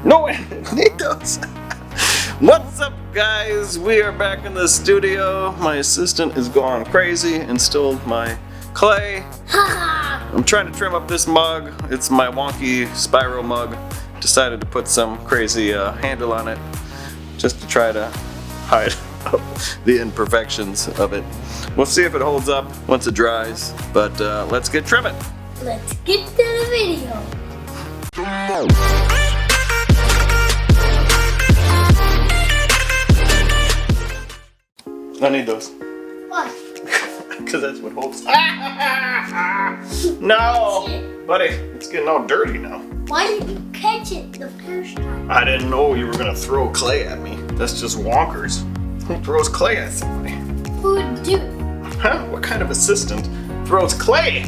No, need those. What's up, guys? We are back in the studio. My assistant is gone crazy and stole my clay. I'm trying to trim up this mug. It's my Wonky spiral mug. Decided to put some crazy handle on it just to try to hide the imperfections of it. We'll see if it holds up once it dries, but let's get trimming. Let's get to the video. I need those. Why? Because that's what holds. No! Buddy, it's getting all dirty now. Why did you catch it the first time? I didn't know you were going to throw clay at me. That's just wonkers. Who throws clay at somebody? Who would do it? Huh? What kind of assistant throws clay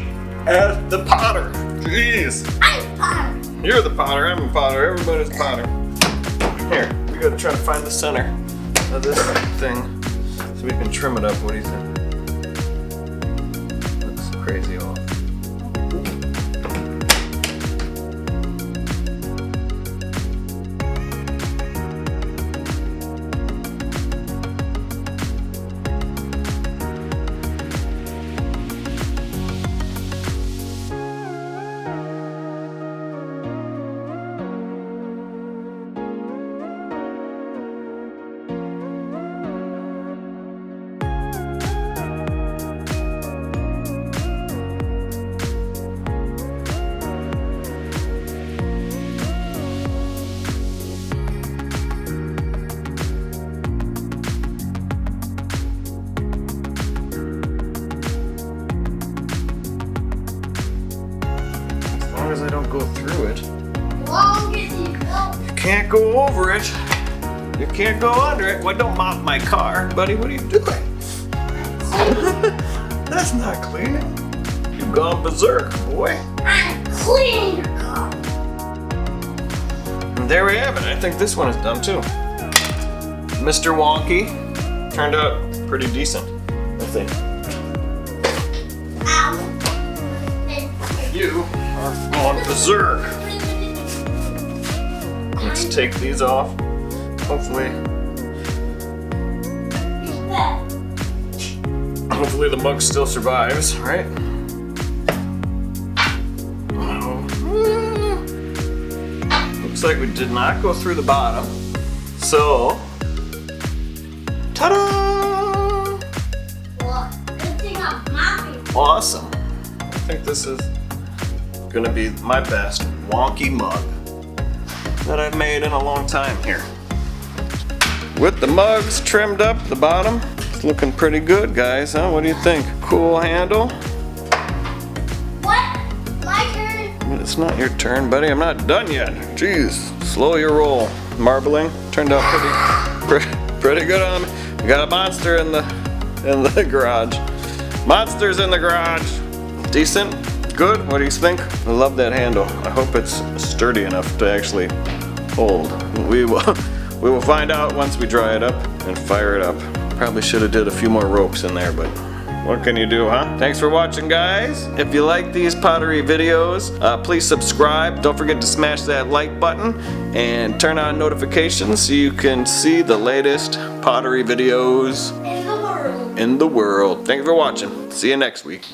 at the potter? Jeez. I'm Potter. You're the potter, I'm a potter, everybody's a potter. Here, we gotta try to find the center of this thing so we can trim it up. What do you think? Looks crazy off. As long as I don't go through it. Long as you go. You can't go over it. You can't go under it. Well, don't mop my car, buddy. What are you doing? That's not cleaning. You've gone berserk, boy. I'm cleaning your car. And there we have it. I think this one is done too. Mr. Wonky turned out pretty decent, I think. Ow. You are going berserk. Let's take these off. Hopefully the mug still survives, right? Looks like we did not go through the bottom. So, ta-da! Well, good thing I'm mopping. Awesome. I think this is gonna be my best Wonky mug that I've made in a long time here. With the mugs trimmed up the bottom, it's looking pretty good, guys, huh? What do you think? Cool handle? What? My turn? It's not your turn, buddy. I'm not done yet. Jeez, slow your roll. Marbling turned out pretty good on me. We got a monster in the garage. Monsters in the garage. Decent. Good. What do you think? I love that handle. I hope it's sturdy enough to actually hold. We will find out once we dry it up and fire it up. Probably should have did a few more ropes in there, but what can you do, huh? Thanks for watching, guys. If you like these pottery videos, please subscribe. Don't forget to smash that like button and turn on notifications so you can see the latest pottery videos In the world. in the world. Thank you for watching. See you next week.